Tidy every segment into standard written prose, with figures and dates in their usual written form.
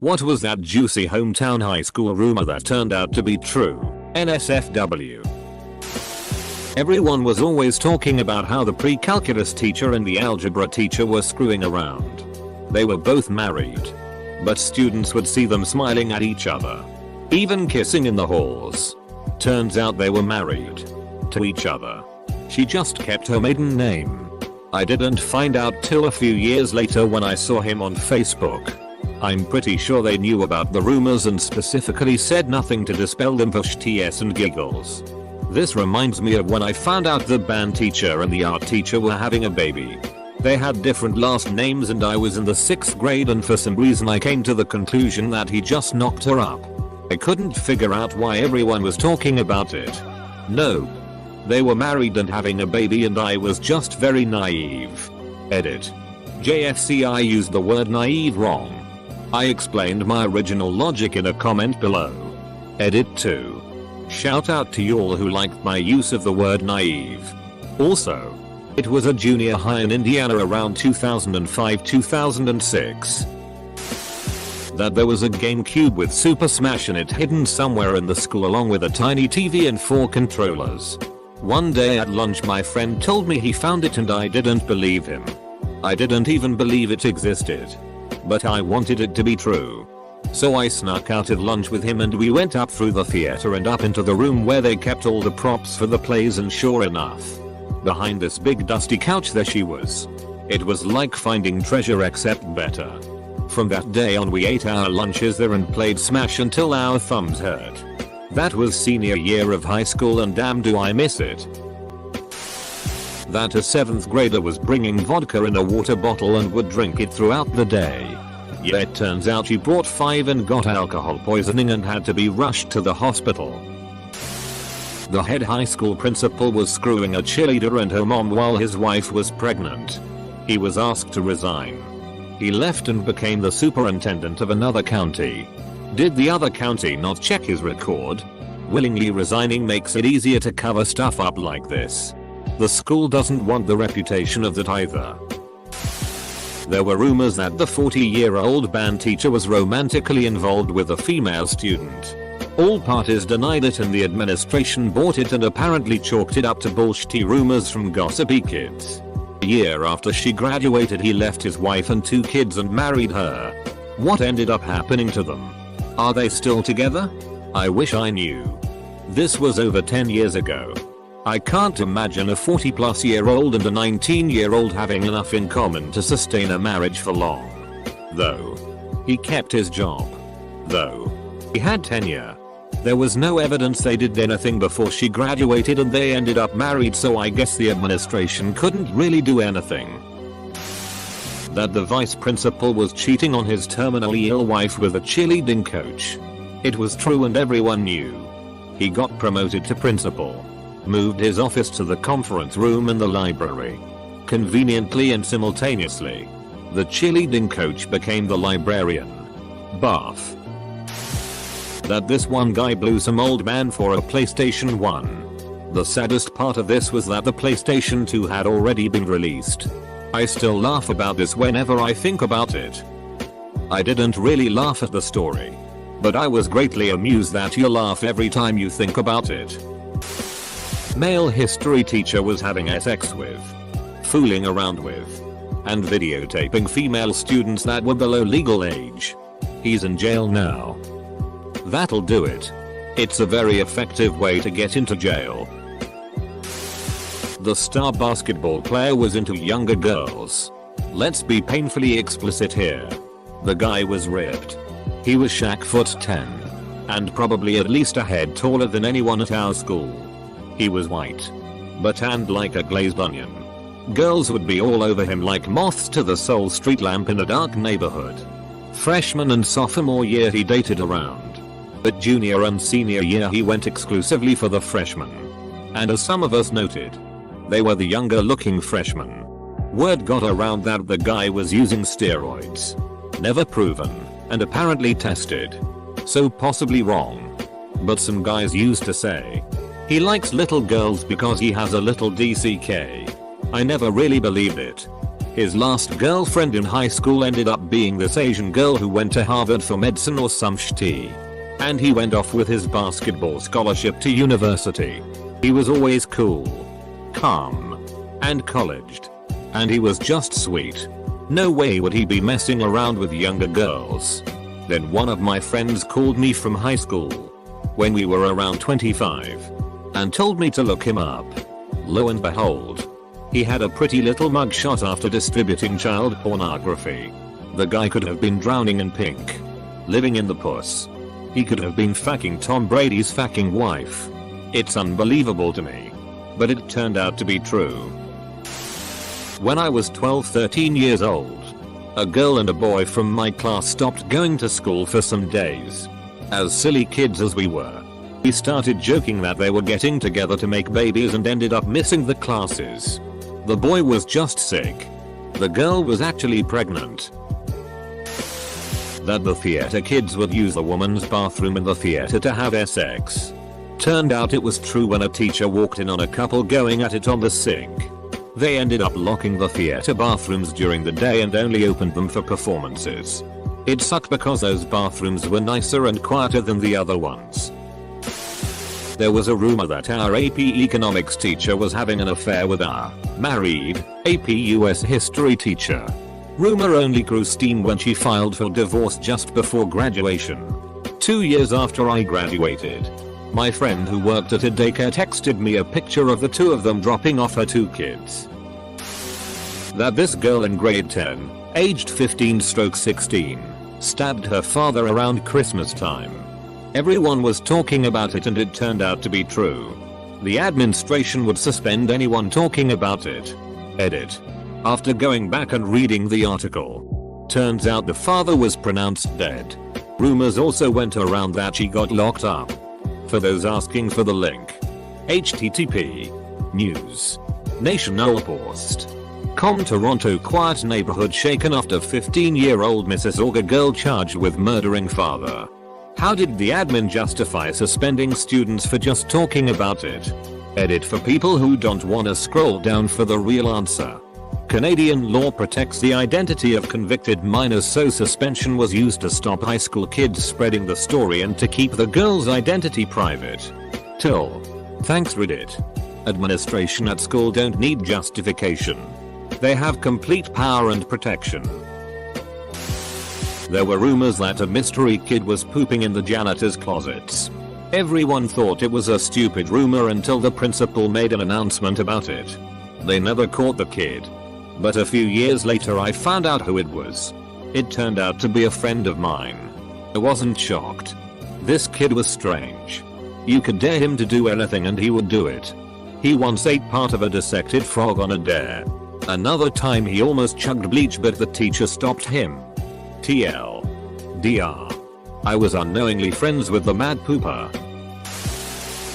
What was that juicy hometown high school rumor that turned out to be true? NSFW. Everyone was always talking about how the pre-calculus teacher and the algebra teacher were screwing around. They were both married, but students would see them smiling at each other, even kissing in the halls. Turns out they were married to each other. She just kept her maiden name. I didn't find out till a few years later when I saw him on Facebook. I'm pretty sure they knew about the rumors and specifically said nothing to dispel them for shits and giggles. This reminds me of when I found out the band teacher and the art teacher were having a baby. They had different last names and I was in the 6th grade and for some reason I came to the conclusion that he just knocked her up. I couldn't figure out why everyone was talking about it. No. They were married and having a baby and I was just very naive. Edit. JFC, I used the word naive wrong. I explained my original logic in a comment below. Edit 2. Shout out to y'all who liked my use of the word naive. Also, it was a junior high in Indiana around 2005-2006. That there was a GameCube with Super Smash in it hidden somewhere in the school along with a tiny TV and 4 controllers. One day at lunch my friend told me he found it and I didn't believe him. I didn't even believe it existed. But I wanted it to be true. So I snuck out at lunch with him and we went up through the theater and up into the room where they kept all the props for the plays, and sure enough, behind this big dusty couch there she was. It was like finding treasure except better. From that day on we ate our lunches there and played Smash until our thumbs hurt. That was senior year of high school and damn do I miss it. That a 7th grader was bringing vodka in a water bottle and would drink it throughout the day. Yeah, it turns out she brought 5 and got alcohol poisoning and had to be rushed to the hospital. The head high school principal was screwing a cheerleader and her mom while his wife was pregnant. He was asked to resign. He left and became the superintendent of another county. Did the other county not check his record? Willingly resigning makes it easier to cover stuff up like this. The school doesn't want the reputation of that either. There were rumors that the 40-year-old band teacher was romantically involved with a female student. All parties denied it and the administration bought it and apparently chalked it up to bullshitty rumors from gossipy kids. A year after she graduated he left his wife and 2 kids and married her. What ended up happening to them? Are they still together? I wish I knew. This was over 10 years ago. I can't imagine a 40-plus-year-old and a 19-year-old having enough in common to sustain a marriage for long. Though. He kept his job. Though. He had tenure. There was no evidence they did anything before she graduated and they ended up married, so I guess the administration couldn't really do anything. That the vice principal was cheating on his terminally ill wife with a cheerleading coach. It was true and everyone knew. He got promoted to principal. Moved his office to the conference room in the library. Conveniently and simultaneously, the cheerleading coach became the librarian. Buff. That this one guy blew some old man for a PlayStation 1. The saddest part of this was that the PlayStation 2 had already been released. I still laugh about this whenever I think about it. I didn't really laugh at the story, but I was greatly amused that you laugh every time you think about it. Male history teacher was having sex with, fooling around with, and videotaping female students that were below legal age. He's in jail now. That'll do it. It's a very effective way to get into jail. The star basketball player was into younger girls. Let's be painfully explicit here. The guy was ripped. He was Shaq foot 10. And probably at least a head taller than anyone at our school. He was white, but tanned like a glazed onion. Girls would be all over him like moths to the sole street lamp in a dark neighborhood. Freshman and sophomore year he dated around. But junior and senior year he went exclusively for the freshmen. And as some of us noted, they were the younger looking freshmen. Word got around that the guy was using steroids. Never proven, and apparently tested. So possibly wrong. But some guys used to say, he likes little girls because he has a little DCK. I never really believed it. His last girlfriend in high school ended up being this Asian girl who went to Harvard for medicine or some shitty. And he went off with his basketball scholarship to university. He was always cool, calm, and colleged. And he was just sweet. No way would he be messing around with younger girls. Then one of my friends called me from high school, when we were around 25, and told me to look him up. Lo and behold, he had a pretty little mugshot after distributing child pornography. The guy could have been drowning in pink, living in the puss. He could have been fucking Tom Brady's fucking wife. It's unbelievable to me, but it turned out to be true. When I was 13 years old, a girl and a boy from my class stopped going to school for some days. As silly kids as we were, we started joking that they were getting together to make babies and ended up missing the classes. The boy was just sick. The girl was actually pregnant. That the theater kids would use the woman's bathroom in the theater to have sex. Turned out it was true when a teacher walked in on a couple going at it on the sink. They ended up locking the theater bathrooms during the day and only opened them for performances. It sucked because those bathrooms were nicer and quieter than the other ones. There was a rumor that our AP economics teacher was having an affair with our married AP US history teacher. Rumour only grew steam when she filed for divorce just before graduation. 2 years after I graduated, my friend who worked at a daycare texted me a picture of the two of them dropping off her 2 kids. That this girl in grade 10, aged 15-16, stabbed her father around Christmas time. Everyone was talking about it and it turned out to be true. The administration would suspend anyone talking about it. Edit. After going back and reading the article, turns out the father was pronounced dead. Rumors also went around that she got locked up. For those asking for the link, http news nationalpost.com Toronto quiet neighborhood shaken after 15-year-old Mississauga girl charged with murdering father. How did the admin justify suspending students for just talking about it? Edit for people who don't wanna scroll down for the real answer. Canadian law protects the identity of convicted minors, so suspension was used to stop high school kids spreading the story and to keep the girl's identity private. Till. Thanks Reddit. Administration at school don't need justification. They have complete power and protection. There were rumors that a mystery kid was pooping in the janitor's closets. Everyone thought it was a stupid rumor until the principal made an announcement about it. They never caught the kid. But a few years later I found out who it was. It turned out to be a friend of mine. I wasn't shocked. This kid was strange. You could dare him to do anything and he would do it. He once ate part of a dissected frog on a dare. Another time he almost chugged bleach but the teacher stopped him. TLDR. I was unknowingly friends with the mad pooper.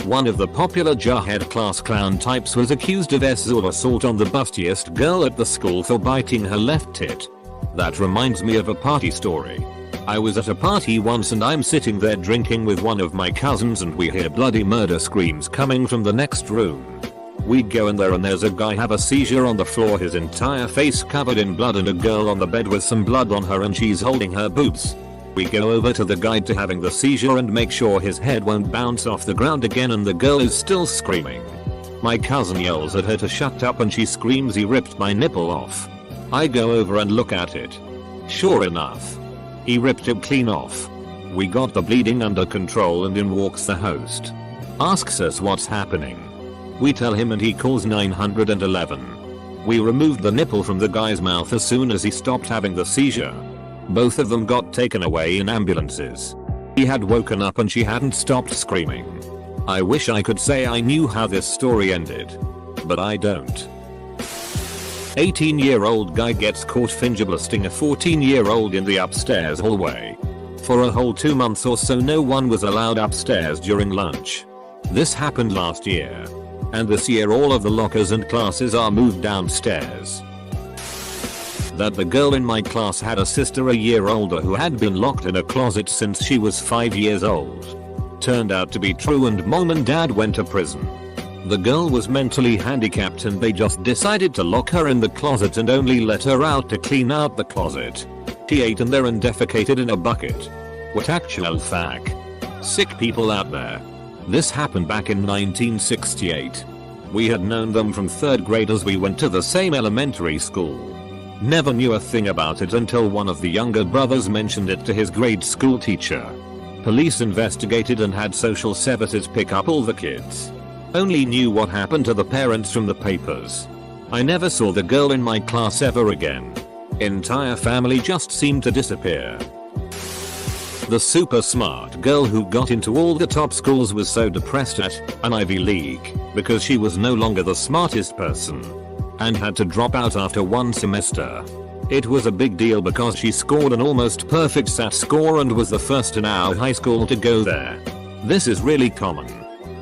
One of the popular jarhead class clown types was accused of sexual assault on the bustiest girl at the school for biting her left tit. That reminds me of a party story. I was at a party once and I'm sitting there drinking with one of my cousins and we hear bloody murder screams coming from the next room. We go in there and there's a guy have a seizure on the floor, his entire face covered in blood, and a girl on the bed with some blood on her and she's holding her boobs. We go over to the guy to having the seizure and make sure his head won't bounce off the ground again, and the girl is still screaming. My cousin yells at her to shut up and she screams he ripped my nipple off. I go over and look at it. Sure enough, he ripped it clean off. We got the bleeding under control and in walks the host. Asks us what's happening. We tell him and he calls 911. We removed the nipple from the guy's mouth as soon as he stopped having the seizure. Both of them got taken away in ambulances. He had woken up and she hadn't stopped screaming. I wish I could say I knew how this story ended, but I don't. 18-year-old guy gets caught finger blasting a 14-year-old in the upstairs hallway. For a whole 2 months or so no one was allowed upstairs during lunch. This happened last year. And this year all of the lockers and classes are moved downstairs. That the girl in my class had a sister a year older who had been locked in a closet since she was 5 years old. Turned out to be true and mom and dad went to prison. The girl was mentally handicapped and they just decided to lock her in the closet and only let her out to clean out the closet. She ate in there and defecated in a bucket. What actual fuck? Sick people out there. This happened back in 1968. We had known them from 3rd grade as we went to the same elementary school. Never knew a thing about it until one of the younger brothers mentioned it to his grade school teacher. Police investigated and had social services pick up all the kids. Only knew what happened to the parents from the papers. I never saw the girl in my class ever again. Entire family just seemed to disappear. The super smart girl who got into all the top schools was so depressed at an Ivy League because she was no longer the smartest person and had to drop out after 1 semester. It was a big deal because she scored an almost perfect SAT score and was the first in our high school to go there. This is really common.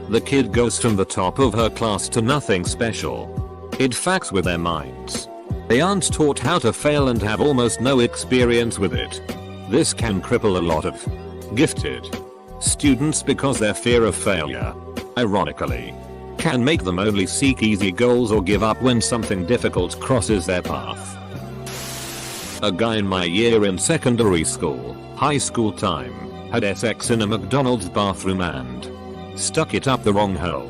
The kid goes from the top of her class to nothing special. It fucks with their minds. They aren't taught how to fail and have almost no experience with it. This can cripple a lot of gifted students because their fear of failure, ironically, can make them only seek easy goals or give up when something difficult crosses their path. A guy in my year in secondary school, high school time, had sex in a McDonald's bathroom and stuck it up the wrong hole,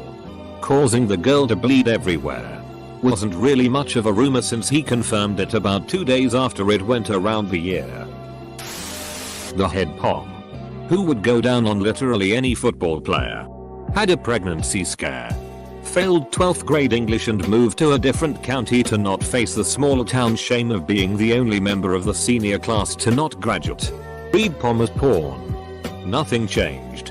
causing the girl to bleed everywhere. Wasn't really much of a rumor since he confirmed it about 2 days after it went around the year. The head pom, who would go down on literally any football player, had a pregnancy scare, failed 12th grade English and moved to a different county to not face the small town shame of being the only member of the senior class to not graduate. Read pom as porn. Nothing changed.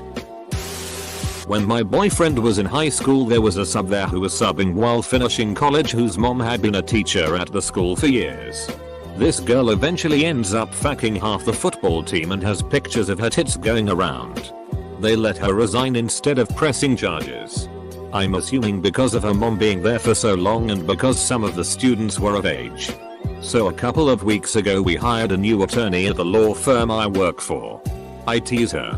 When my boyfriend was in high school there was a sub there who was subbing while finishing college whose mom had been a teacher at the school for years. This girl eventually ends up fucking half the football team and has pictures of her tits going around. They let her resign instead of pressing charges. I'm assuming because of her mom being there for so long and because some of the students were of age. So a couple of weeks ago we hired a new attorney at the law firm I work for. I tease her.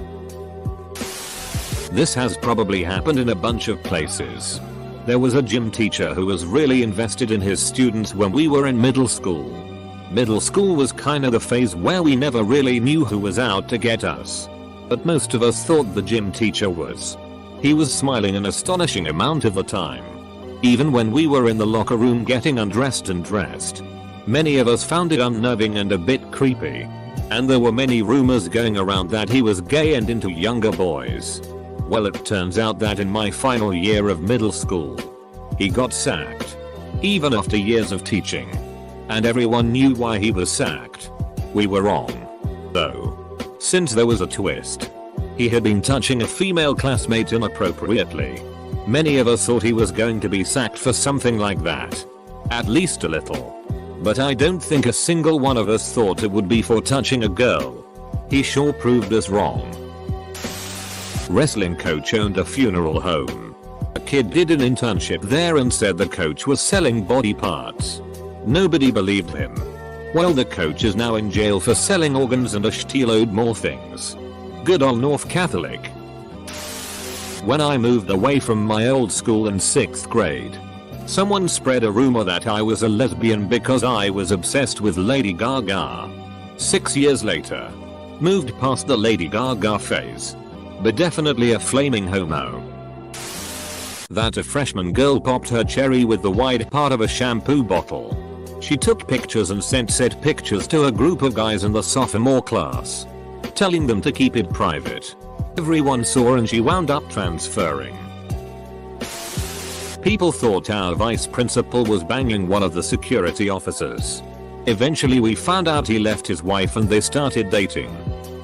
This has probably happened in a bunch of places. There was a gym teacher who was really invested in his students when we were in middle school. Middle school was kinda the phase where we never really knew who was out to get us. But most of us thought the gym teacher was. He was smiling an astonishing amount of the time. Even when we were in the locker room getting undressed and dressed. Many of us found it unnerving and a bit creepy. And there were many rumors going around that he was gay and into younger boys. Well, it turns out that in my final year of middle school, he got sacked. Even after years of teaching. And everyone knew why he was sacked. We were wrong, though. Since there was a twist. He had been touching a female classmate inappropriately. Many of us thought he was going to be sacked for something like that. At least a little. But I don't think a single one of us thought it would be for touching a girl. He sure proved us wrong. Wrestling coach owned a funeral home. A kid did an internship there and said the coach was selling body parts. Nobody believed him. Well, the coach is now in jail for selling organs and a shitload more things. Good old North Catholic. When I moved away from my old school in 6th grade, someone spread a rumor that I was a lesbian because I was obsessed with Lady Gaga. 6 years later, moved past the Lady Gaga phase. But definitely a flaming homo. That a freshman girl popped her cherry with the wide part of a shampoo bottle. She took pictures and sent said pictures to a group of guys in the sophomore class, telling them to keep it private. Everyone saw and she wound up transferring. People thought our vice principal was banging one of the security officers. Eventually we found out he left his wife and they started dating.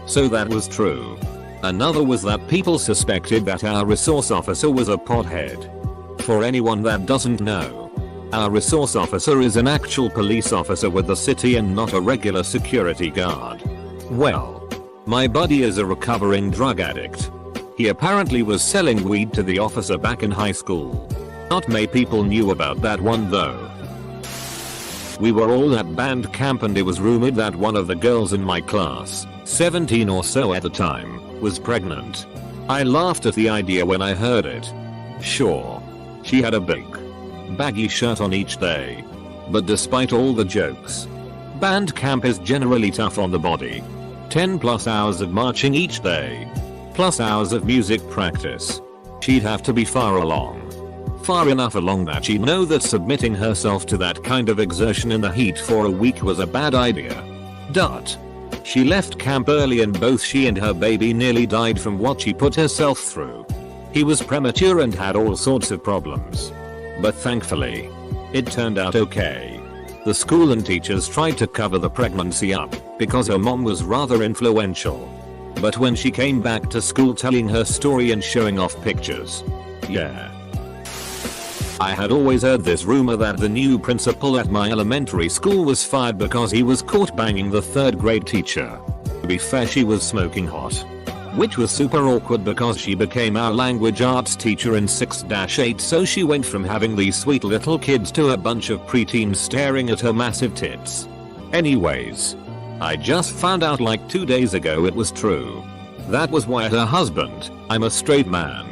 So that was true. Another was that people suspected that our resource officer was a pothead. For anyone that doesn't know, our resource officer is an actual police officer with the city and not a regular security guard. Well, my buddy is a recovering drug addict. He apparently was selling weed to the officer back in high school. Not many people knew about that one though. We were all at band camp and it was rumored that one of the girls in my class, 17 or so at the time, was pregnant. I laughed at the idea when I heard it. Sure. She had a big, baggy shirt on each day. But despite all the jokes, band camp is generally tough on the body. 10 plus hours of marching each day, plus hours of music practice. She'd have to be far along. Far enough along that she'd know that submitting herself to that kind of exertion in the heat for a week was a bad idea. She left camp early and both she and her baby nearly died from what she put herself through. He was premature and had all sorts of problems. But thankfully, it turned out okay. The school and teachers tried to cover the pregnancy up because her mom was rather influential. But when she came back to school telling her story and showing off pictures, yeah. I had always heard this rumor that the new principal at my elementary school was fired because he was caught banging the 3rd grade teacher. To be fair, she was smoking hot. Which was super awkward because she became our language arts teacher in 6-8, so she went from having these sweet little kids to a bunch of preteens staring at her massive tits. Anyways, I just found out like 2 days ago it was true. That was why her husband, I'm a straight man.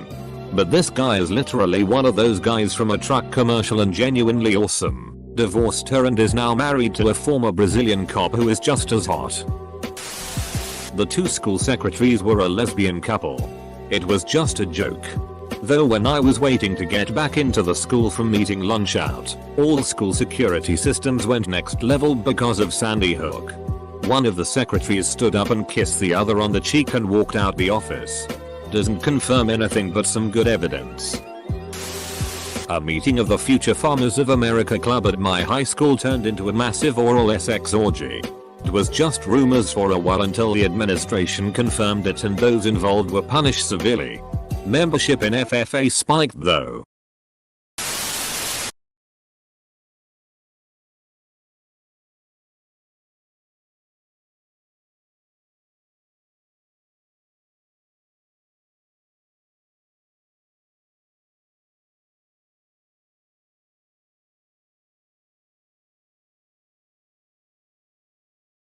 But this guy is literally one of those guys from a truck commercial and genuinely awesome. Divorced her and is now married to a former Brazilian cop who is just as hot. The 2 school secretaries were a lesbian couple. It was just a joke. Though when I was waiting to get back into the school from eating lunch out, all school security systems went next level because of Sandy Hook. One of the secretaries stood up and kissed the other on the cheek and walked out the office. Doesn't confirm anything but some good evidence. A meeting of the Future Farmers of America Club at my high school turned into a massive oral sex orgy. It was just rumors for a while until the administration confirmed it and those involved were punished severely. Membership in FFA spiked though.